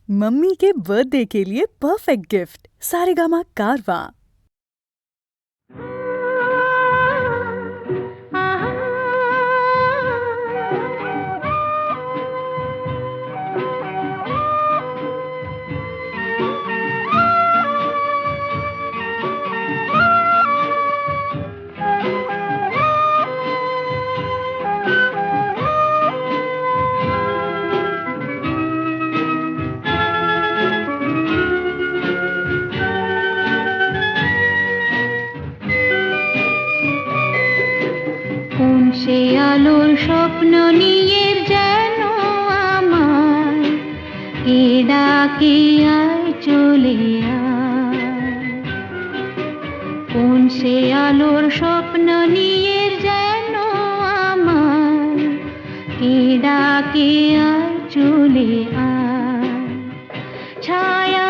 Mummy के birthday के लिए परफेक्ट गिफ्ट सारेगामा कारवां। সে আলোর স্বপ্ন নিয়ে যেন আমার কে ডাকে আয় চলে আয়। কোন সে আলোর স্বপ্ন নিয়ে যেন আমার কে ডাকে আয় চলে আয়। ছায়া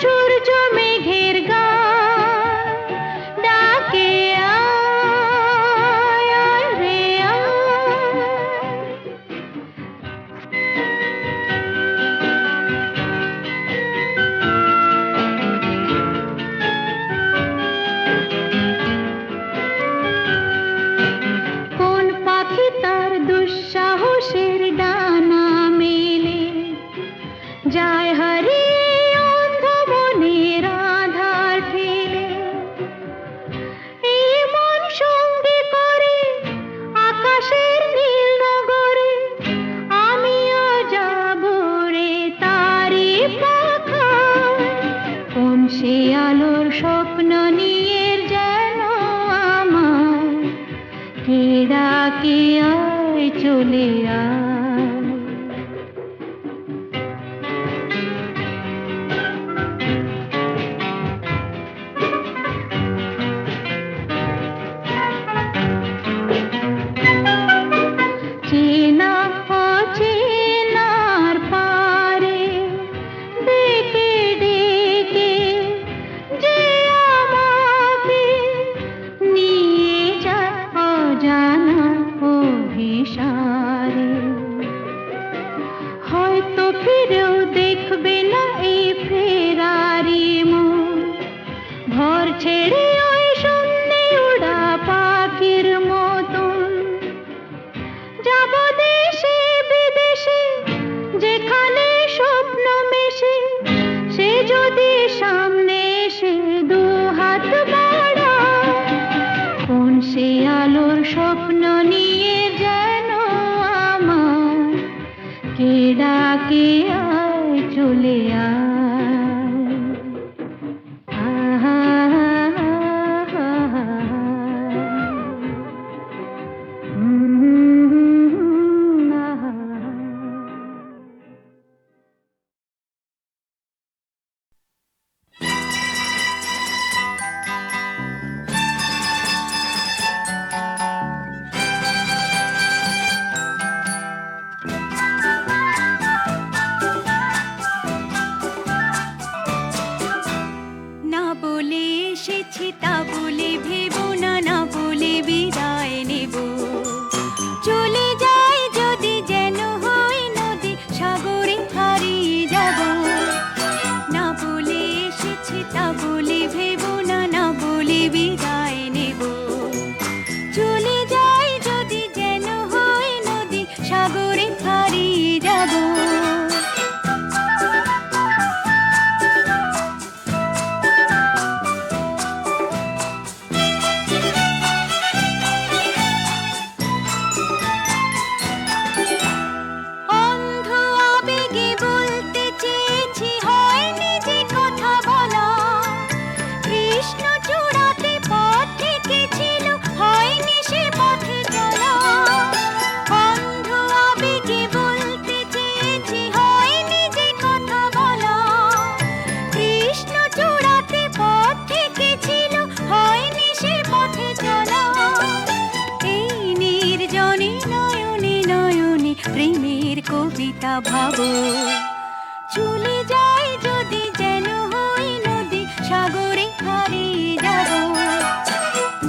সূর্য মেঘের গান ডাকে আয় আয় রে কোন পাখি তার দুঃসাহসের ডানা মেলে যায় হারিয়ে সে আলোর স্বপ্ন নিয়ে যেন আমার কে ডাকে আয় চলে আয়। চেনা অচেনার পারে ডেকে ডেকে যে আমাকে নিয়ে যায় অজানা অভিসারে। হয়তো ফিরেও দেখবে না এই ফেরারি মন, ঘর ছেড়ে ওই শূন্যে উড়া পাখির মতন যাব দেশে বিদেশে যেখানে স্বপ্ন মেশে। সে যদি সামনে এসে দু হাত বাড়ায়, কোন সে আলোর স্বপ্ন নিয়ে যেন আমার কে ডাকে আয় চলে আয়। কবিতা ভাবো চলে যাই যদি যেন হই নদী সাগরে হারিয়ে যাব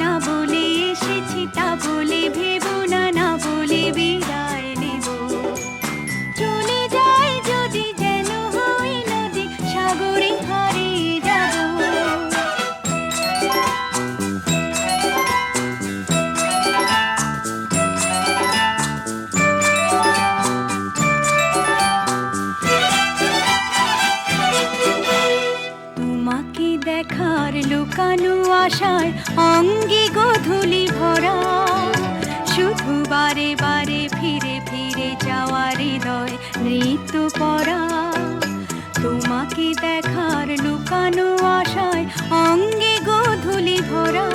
না বলে এসেছি তা বলে ভেবো না, না বলে বিদায় নেব। চলে যাই যদি যেন হই নদী, সাগরে হারিয়ে যাব। তোমাকে দেখার লুকানো আশায় অঙ্গে গোধূলি ভরা, শুধু বারে বারে ফিরে ফিরে যাওয়ার হৃদয় নৃত্য পরা। তোমাকে দেখার লুকানো আশায় অঙ্গে গোধূলি ভরা,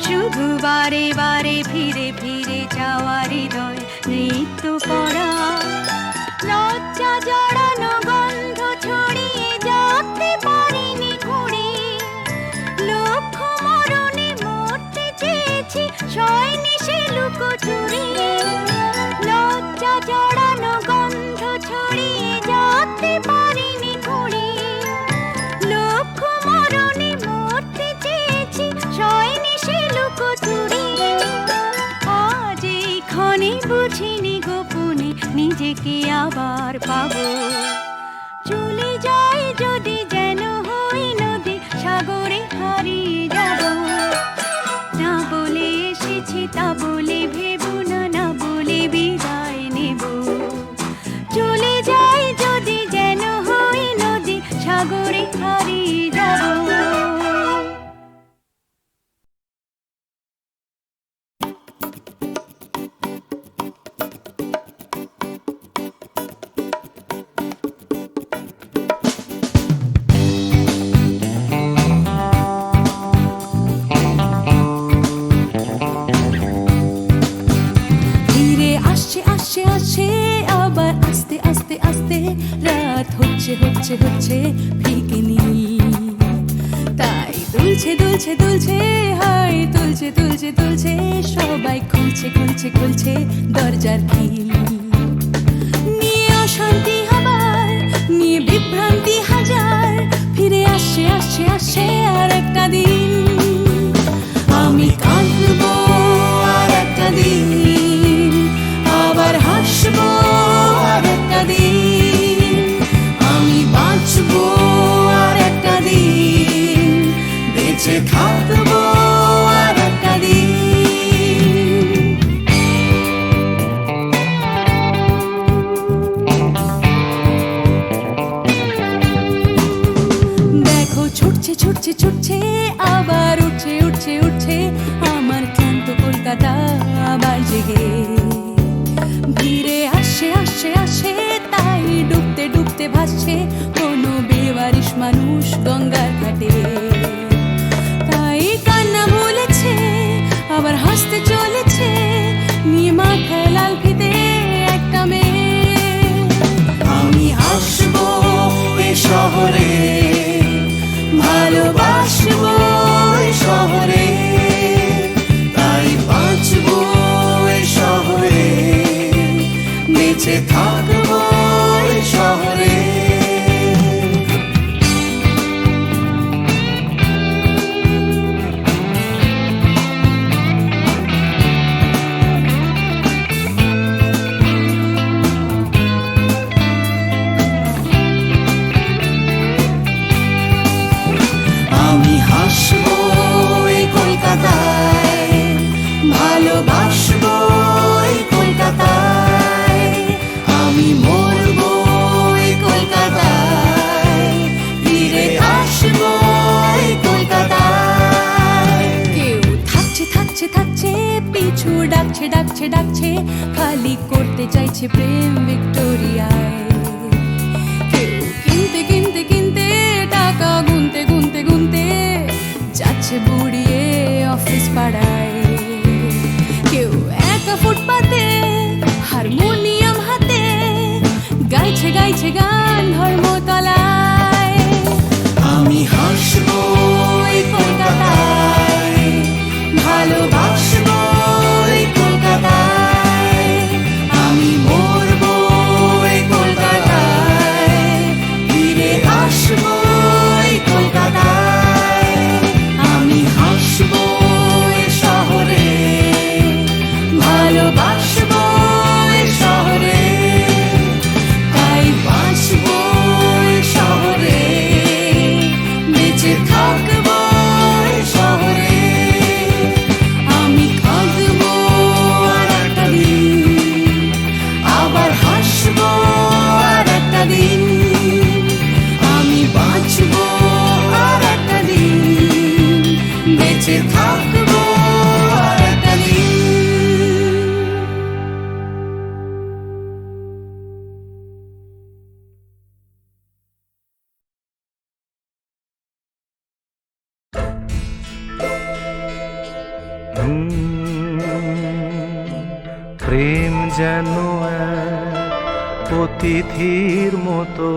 শুধু বারে বারে ফিরে ফিরে যাওয়ার হৃদয় নৃত্য পরা। লজ্জা জড়ানো গন্ধ ছড়িয়ে যাতে পারিনি ঘুরে, লক্ষ্য মরণে মরতে চেয়েছি সয়নি সে লুকোচুরি। লজ্জা জড়ানো গন্ধ ছড়িয়ে যাতে পারিনি ঘুরে, লক্ষ্য মরণে মরতে চেয়েছি সয়নি সে লুকোচুরি। আজ এই ক্ষণে বুঝিনি গোপনে নিজেকে আবার পাবো। চলে যাই যদি যেন হই নদী, সাগরে হারিয়ে যাব। না বলে এসেছি তা বলে ভেবো না, না বলে বিদায় নেব। চলে যাই যদি যেন হই নদী, সাগরে হারিয়ে যাব। আবার আস্তে আস্তে আস্তে রাত হচ্ছে হচ্ছে হচ্ছে ফিকে নীল। তাই দুলছে দুলছে দুলছে, হায় তুলছে তুলছে তুলছে, সবাই খুলছে খুলছে খুলছে দরজার খিল। নিয়ে অশান্তি আবার, নিয়ে বিভ্রান্তি হাজার, ফিরে আসছে আসছে আসছে আর একটা দিন। আমি কাঁদবো আর একটা দিন, আবার হাসবো আর একটা দিন। আমি বাঁচবো আর একটা দিন, বেঁচে থাকবো আর একটা দিন। দেখো ছুটছে ছুটছে ছুটছে, আবার উঠছে উঠছে উঠছে আমার ক্লান্ত কলকাতা আবার জেগে। ভিড়ে আসছে আসছে আসছে, তাই ডুবতে ডুবতে ভাসছে কোনো বেওয়ারিশ মানুষ গঙ্গার ঘাটে। তাই কান্না ভুলেছে, আবার হাসতে চলেছে, নিয়ে মাথায় লাল ফিতে একটা মেয়ে। আমি আসবো এ শহরে, ভালোবাসবো এ শহরে, তাই বাঁচবো এ শহরে, বেঁচে থাকবো এ শহরে। আমি হাসবো এই কলকাতায়, ভালোবাসবো এই কলকাতায়, আমি মরবো এই কলকাতায়, ফিরে আসবো এই কলকাতায়। কেউ থাকছে থাকছে থাকছে, পিছু ডাকছে ডাকছে ডাকছে, খালি করতে চাইছে প্রেম ভিক্টোরিয়ায়। কেউ কিনতে কিনতে কিনতে, টাকা গুনতে গুনতে গুনতে, যাচ্ছে বুড়িয়ে অফিস পাড়ায়। কেউ একা ফুটপাতে হারমোনিয়াম হাতে, গাইছে গাইছে গান ধর্মতলায়। আমি হাসবো এই কলকাতায়, ভালোবাসবো এই কলকাতায়, আমি মরবো এই কলকাতায়, ফিরে আসবো এই কলকাতায়। আমি হাসবো এই শহরে, প্রেম যেন এক অতিথির মতো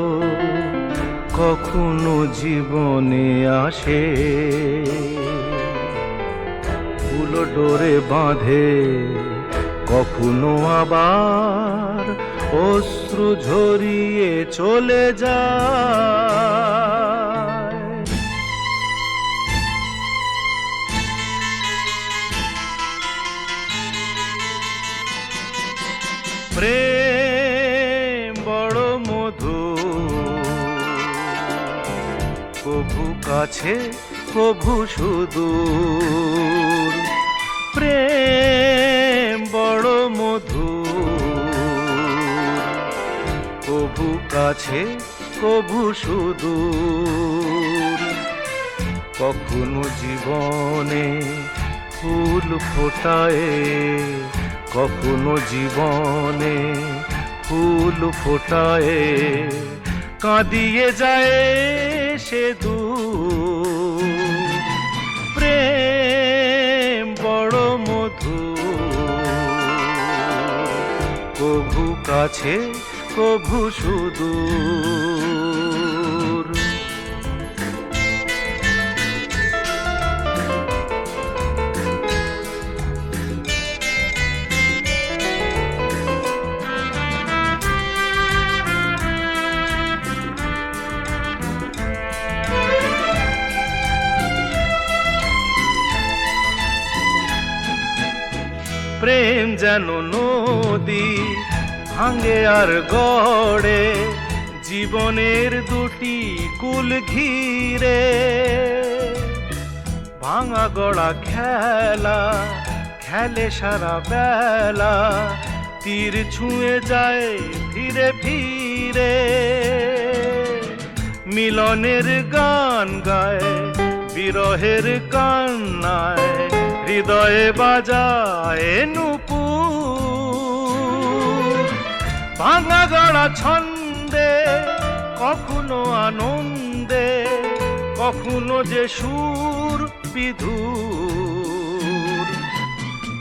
কখনো জীবনে আসে, ফুল ডোরে বাঁধে, কখনো আবার অশ্রু ঝরিয়ে চলে যায়। প্রেম বড় মধু, কভু কাছে কভু সুদূর। প্রেম বড় মধু, কভু কাছে কভু সুদূর। কখনো জীবনে ফুল ফোটায়, কখনো জীবনে ফুল ফোটায়, কাঁদিয়ে যায় সে দূর। প্রেম বড় মধু, কভু কাছে কভু সুদূর। প্রেম যেন নদী ভাঙে আর গড়ে, জীবনের দুটি কুল ঘিরে। ভাঙা গড়া খেলা খেলে সারা বেলা, তীর ছুঁয়ে যায় ফিরে ফিরে। মিলনের গান গায় বিরহের কান্নায়, হৃদয়ে বাজায় নূপুর। ভাঙা গড়া ছন্দে, কখনো আনন্দে, কখনো যে সুর বিধুর।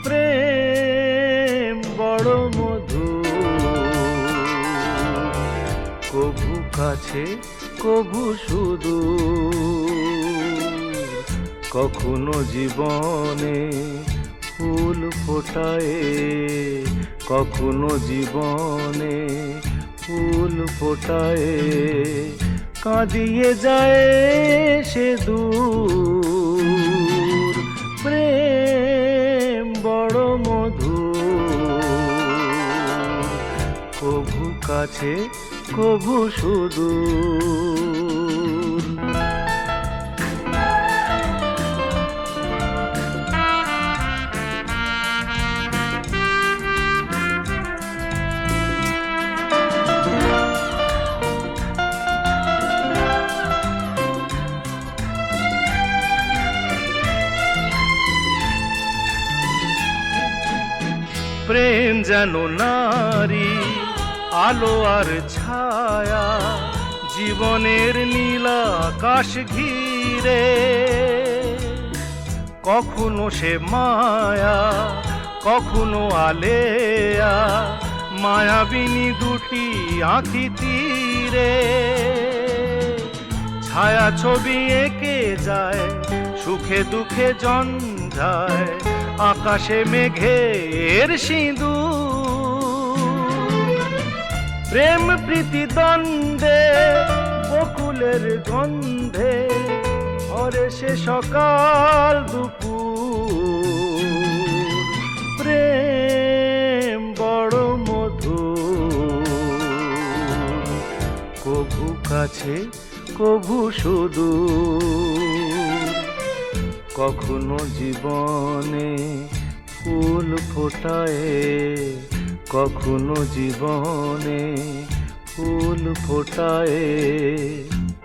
প্রেম বড় মধু, কভু কাছে কভু সুদূর। কখনো জীবনে ফুল ফোটায়, কখনো জীবনে ফুল ফোটায়, কাঁদিয়ে যায় সে দূর। প্রেম বড় মধু, কভু কাছে কভু সুদূর। প্রেম যেন নারী আলো আর ছায়া, জীবনের নীল আকাশ ঘিরে। কখনো সে মায়া, কখনো আলেয়া, মায়াবিনী দুটি আঁখি তীরে। ছায়া ছবি এঁকে যায়, সুখে দুঃখে জঞ্জায়, আকাশে মেঘের সিঁদুর। প্রেম প্রীতি দ্বন্দ্বে, বকুলের গন্ধে, ভরে সে সকাল দুপুর। প্রেম বড় মধু, কভু কাছে কভু সুদূর। কখনো জীবনে ফুল ফোটায়, কখনো জীবনে ফুল ফোটায়,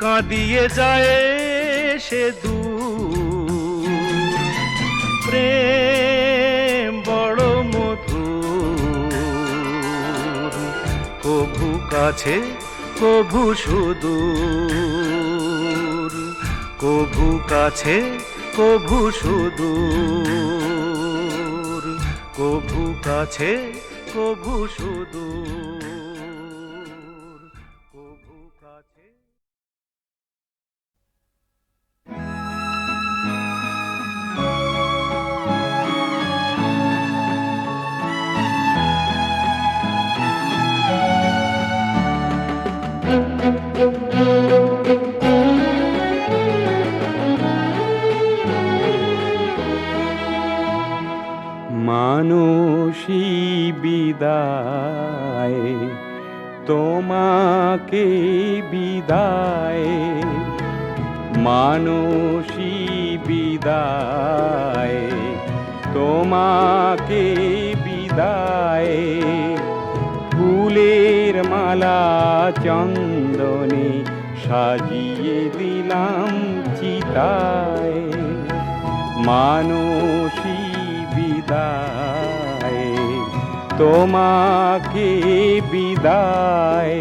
কাঁদিয়ে যায় সে দূর। প্রেম বড় মধু, কভু কাছে কভু সুদূর। কভু কাছে কভু সুদূর, কভু কাছে কভু সুদূর কভু কাছে। মানসী বিদায়, তোমাকে বিদায়, মানসী বিদায়, তোমাকে বিদায়, ফুলের মালা চন্দনে সাজিয়ে দিলাম চিতায়, মানসী বিদায়, তোমাকে বিদায়।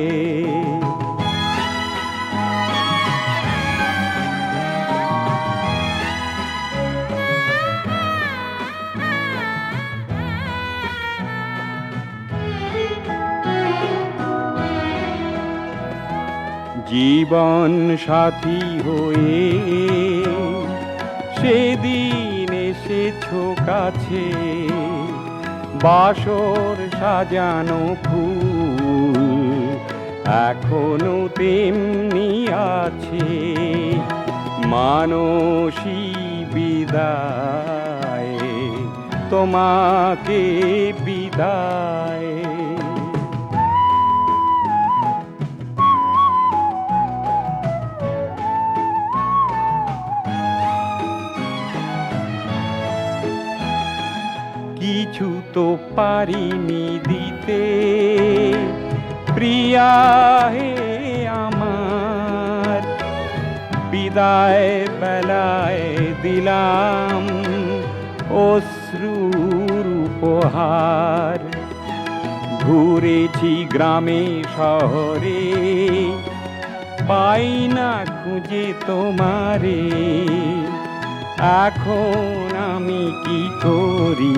জীবন সাথী হয়ে সেদিন এসেছো কাছে, বাসর সাজানো ফুল এখনো তেমনি আছে, মানসী বিদায়, তোমাকে বিদায়। কিছু তো পারিনি দিতে প্রিয়া হে আমার, বিদায় বেলায় দিলাম অশ্রুর উপহার, ঘুরেছি গ্রামে শহরে পাই না খুঁজে তোমারে, এখন আমি কি করি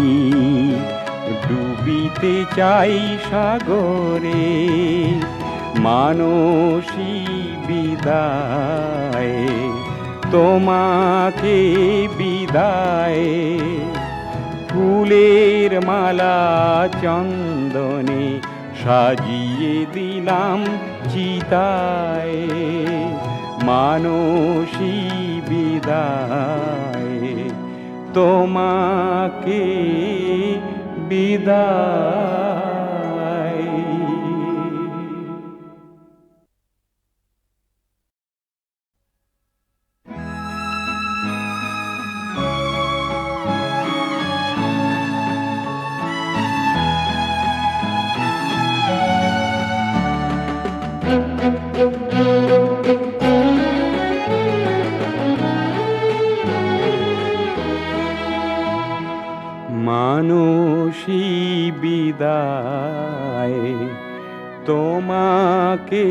ডুবিতে চাই সাগরে, মানসী বিদায়, তোমাকে বিদায়, ফুলের মালা চন্দনে সাজিয়ে দিলাম চিতায়, মানসী বিদায়, তোমাকে বিদায়। মানসী বিদায়, তোমাকে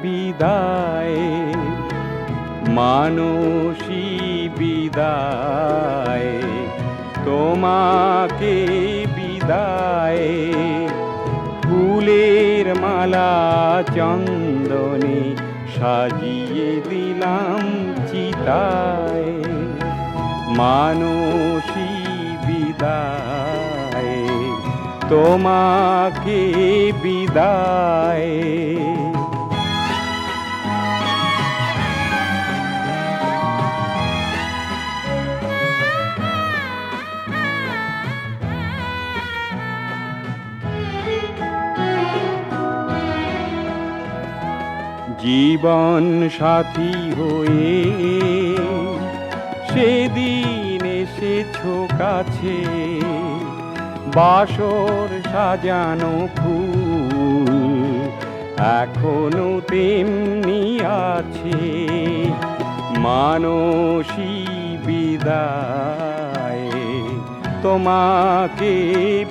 বিদায়, মানসী বিদায়, তোমাকে বিদায়, ফুলের মালা চন্দনে সাজিয়ে দিলাম চিতায়, মানসী বিদায়, তোমাকে বিদায়। জীবন সাথী হয়ে সেদিন এসেছো কাছে, বাসর সাজানো ফুল এখনো তেমনি আছে, মানসী বিদায়, তোমাকে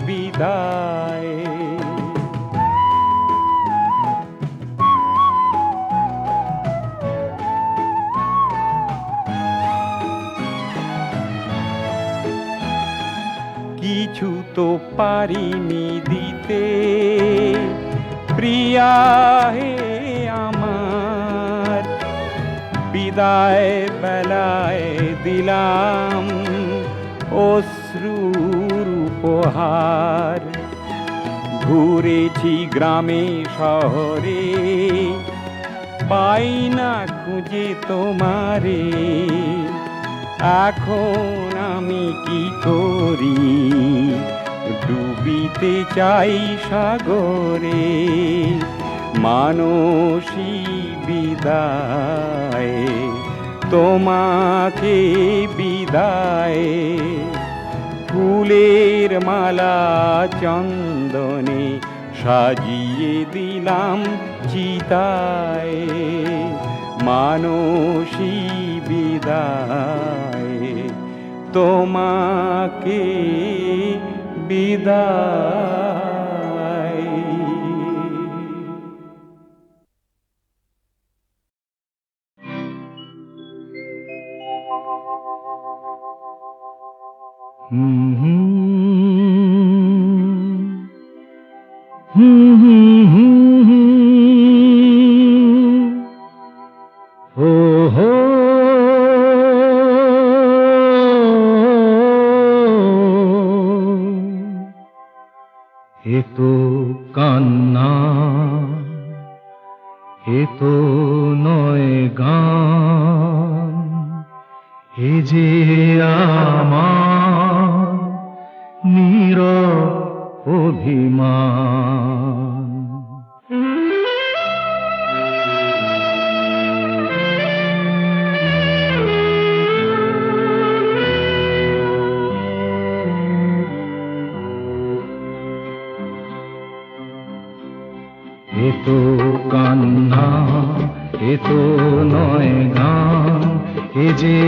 বিদায়। কিছু তো পারিনি দিতে প্রিয়া হে আমার বিদায় বেলায় দিলাম অশ্রুর উপহার ঘুরেছি গ্রামে শহরে পাই না খুঁজে তোমারে এখন আমি কি করি ডুবিতে চাই সাগরে মানসী বিদায় তোমাকে বিদায় ফুলের মালা চন্দনে সাজিয়ে দিলাম চিতায় মানসী বিদায় তোমাকে বিদায়। এ তো কান্না, এ তো নয় গান, এ যে আমার নীরব অভিমান। এ তো কান্না, এ তো নয় গান, এ যে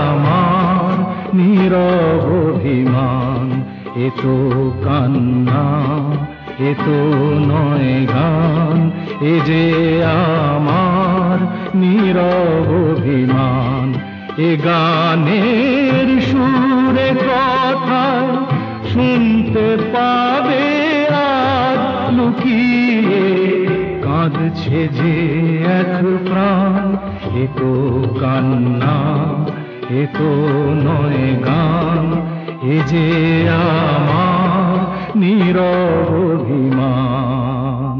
আমার নীরব অভিমান। এ তো কান্না, এ তো নয় গান, এ যে আমার নীরব অভিমান। এ গানের সুরে কথা শুনতে পাবে আর লুকিয়ে কাঁদছে যে এক প্রাণ। এ তো কান্না, এ তো নয় গান, এ যে আমার নীরব অভিমান।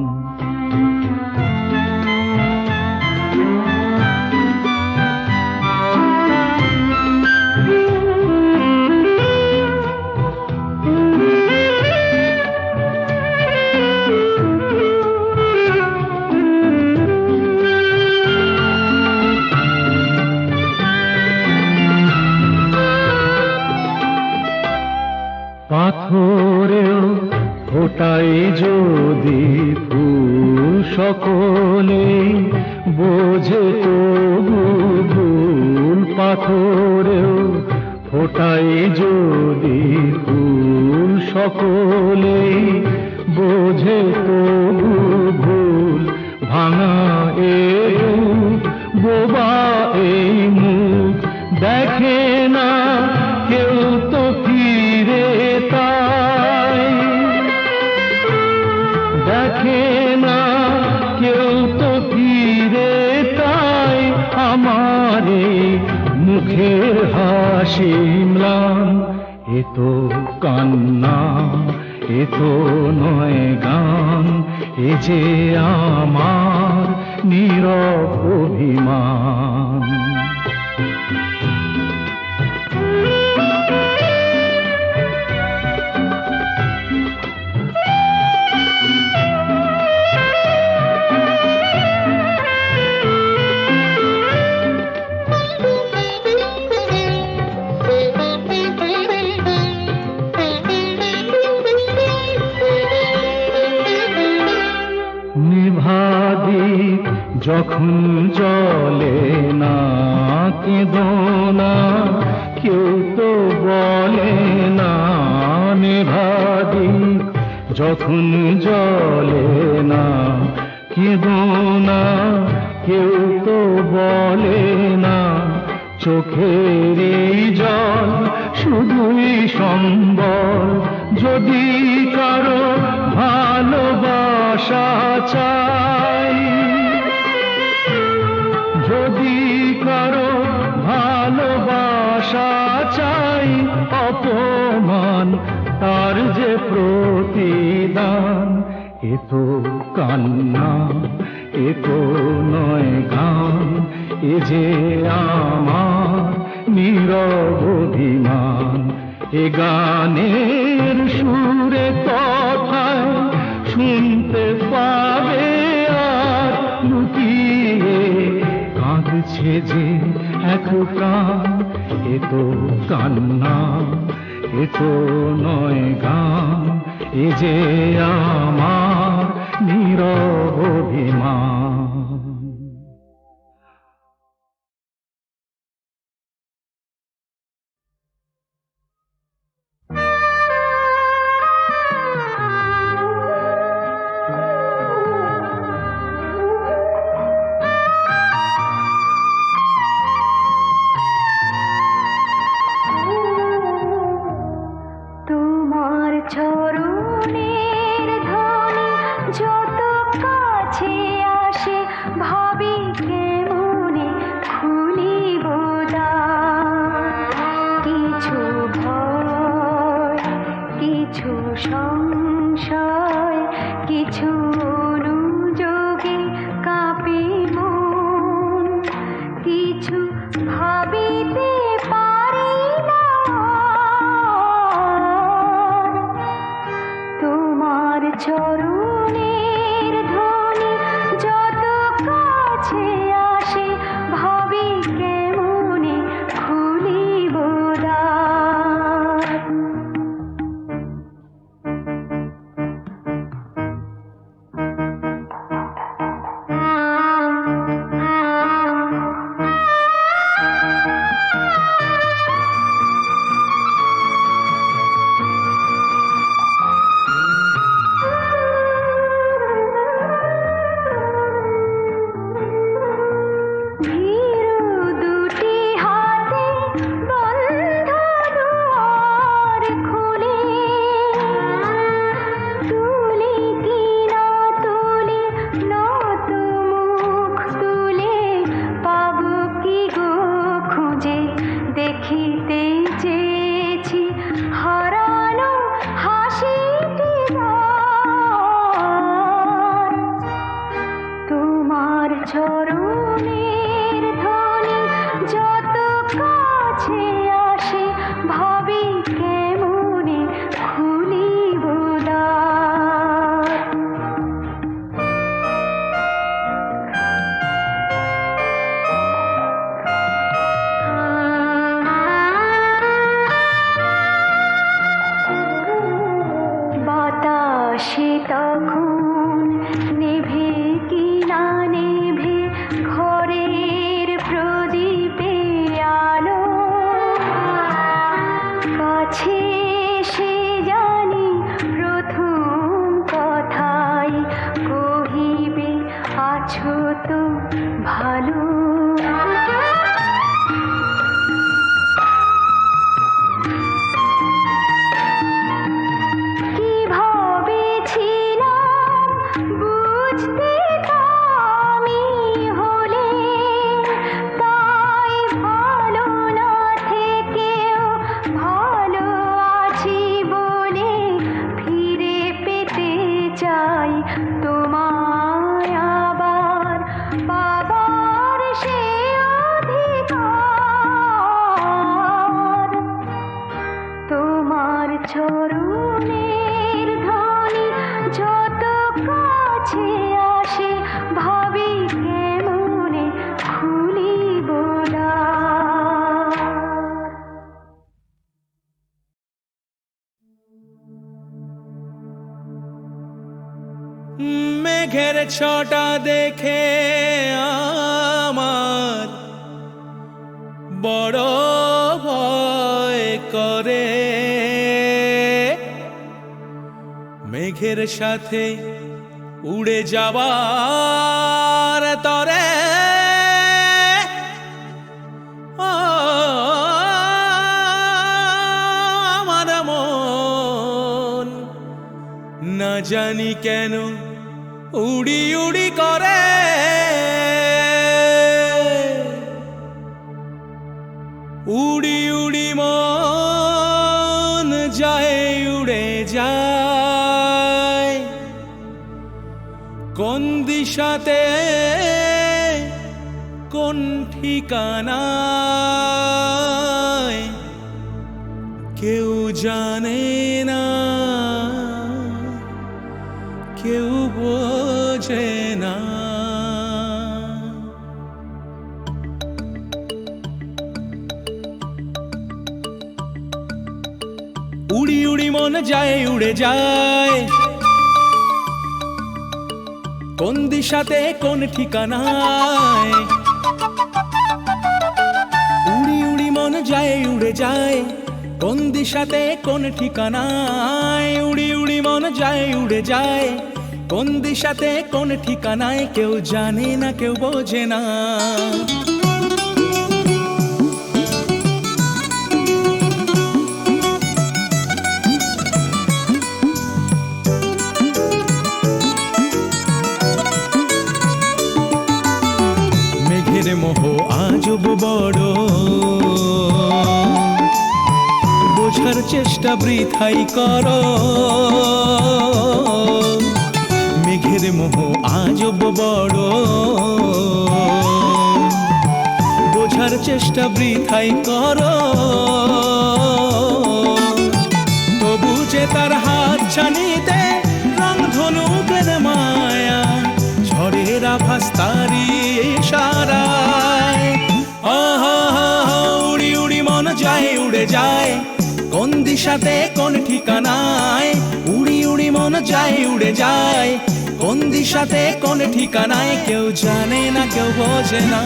পাথরেও ফোটায় যদি ফুল সকলে বোঝে তবু ভুল। পাথরেও ফোটায় যদি ফুল সকলে বোঝে তবু ভুল। ভাঙা এ রূপ, বোবা এই মুখ, দেখে না কেউ তো ফিরে তাই। দেখে না কেউ তো ফিরে তাই। আমার মুখের হাসি ম্লান। এ তো কান্না, এ তো নয় গান, এ যে আমার নীরব অভিমান। যখন জলে না কেঁদো না, কেউ তো বলে না নেভাদি। যখন জলে না কেঁদো না, কেউ তো বলে না। চোখের জল শুধুই সম্বল। যদি কারো ভালোবাসা চাই, যদি কারো ভালোবাসা চাই, অপমান তার যে প্রতিদান। এ তো কান্না, এ তো নয় গান, এ যে আমার নীরব অভিমান। এ গানের সুরে কথায় শুনতে পাবে আর লুকিয়ে কাঁদছে যে এক প্রাণ। এ তো কান্না, এ তো নয় গান, এ যে আমার নীরব অভিমান। তোমার চরণের ধ্বনি যত কাছে আসে, ভাবি কেমনে খুলিব দ্বার। কিছু ভয়, কিছু সংশয়, কিছু অনুযোগে কাঁপে মন। কিছু ভাবিতে পারি না, তোমার চরণের ধ্বনি যত কাছে আসে, ভাবি কেমনে খুলিব দ্বার। ভীরু দুটি হাতে বন্ধ দুয়ার খুলে, তুলি কি না তুলি নত মুখ তুলে, পাব কি গো খুঁজে দেখিতে চেয়েছি হারানো হাসিটি বার। তোমার চরণের ধ্বনি যত কাছে আসে, ভাবি কেমনে খুলিব দ্বার। বাতাসে তখন নেভে কি না নেভে ঘরের প্রদীপে আলো। কাছে সে জানি প্রথম কথাই কহিবে, আছো তো ভালো। কি ভাবেছিলাম বুঝতে আমি হলে, তাই ভালো না থেকেও ভালো আছি বলে ফিরে পেতে চাই তোমায় আবার, পাবার সে অধিকার। তোমার চরণের ধ্বনি যত কাছে আসে, ভাবি কেমনে খুলিব দ্বার। মেঘের ছটা দেখে আমার বড় ভয় করে, মেঘের সাথে উড়ে যাবার তরে। ও না জানি কেন উড়ি উড়ি করে উড়ি উড়ি মন যায় উড়ে যায় কোন দিশাতে কোন ঠিকানায় কেউ জানে না কেউ বোঝে না উড়ি উড়ি মন যায় উড়ে যায় কোন দিশাতে কোন ঠিকানায় উড়ি উড়ি মন যায় উড়ে যায় কোন দিশাতে কোন ঠিকানায় উড়ি উড়ি মন যায় উড়ে যায় কোন দিশাতে কোন ঠিকানায় কেউ জানে না কেউ বোঝে না মেঘের মোহ আজব বড় বোঝার চেষ্টা বৃথাই করো মেঘের মোহ আজব বড় বোঝার চেষ্টা বৃথাই করো তবু যে তার হাত ছানিতে রং ধনুকের মায়া ঝড়ের আভাস তারি ইশারায় উড়ি উড়ি মন যায় উড়ে যায় কোন দিশাতে কোন ঠিকানায় উড়ি উড়ি মন যায় উড়ে যায় কোন দিশাতে কোন ঠিকানায় কেউ জানে না কেউ বোঝে না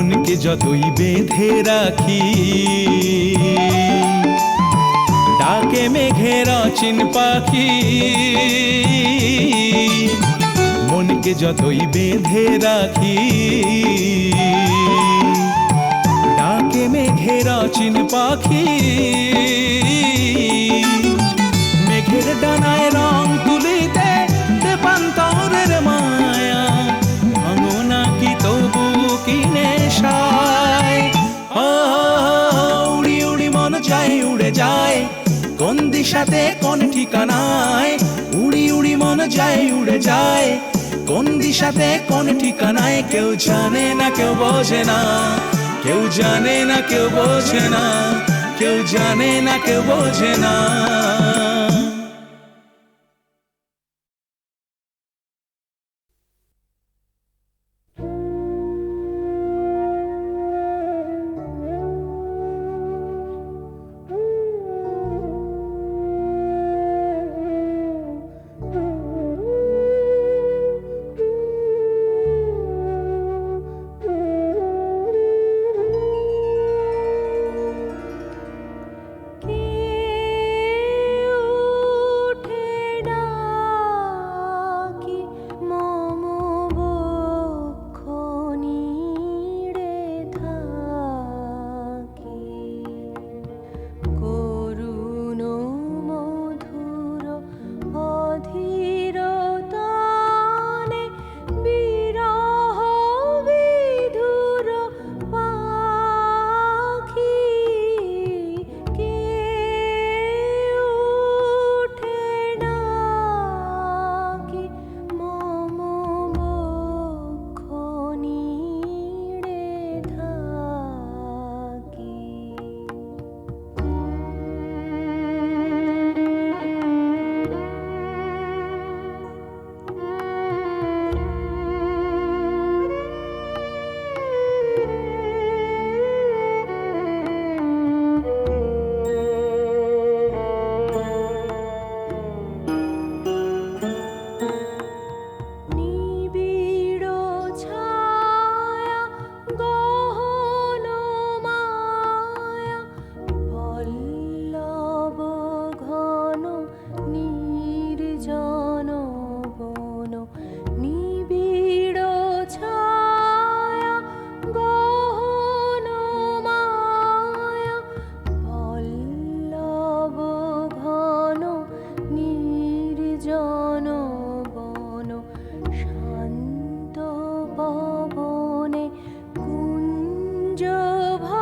মনকে যতই বেঁধে রাখি ডাকে মেঘের অচিন পাখি মনকে যতই বেঁধে রাখি ডাকে মেঘের অচিন পাখি মেঘের ডানায় রং তুলিতে দেবান্তরের মায়া ভাঙো নাকি তবু কিনে উড়ি উড়ি মন যায় উড়ে যায় কোন দিশাতে কোন ঠিকানায় উড়ি উড়ি মন যায় উড়ে যায় কোন দিশাতে কোন ঠিকানায় কেউ জানে না কেউ বোঝে না কেউ জানে না কেউ বোঝে না কেউ জানে না কেউ বোঝে না কেউ সূর্য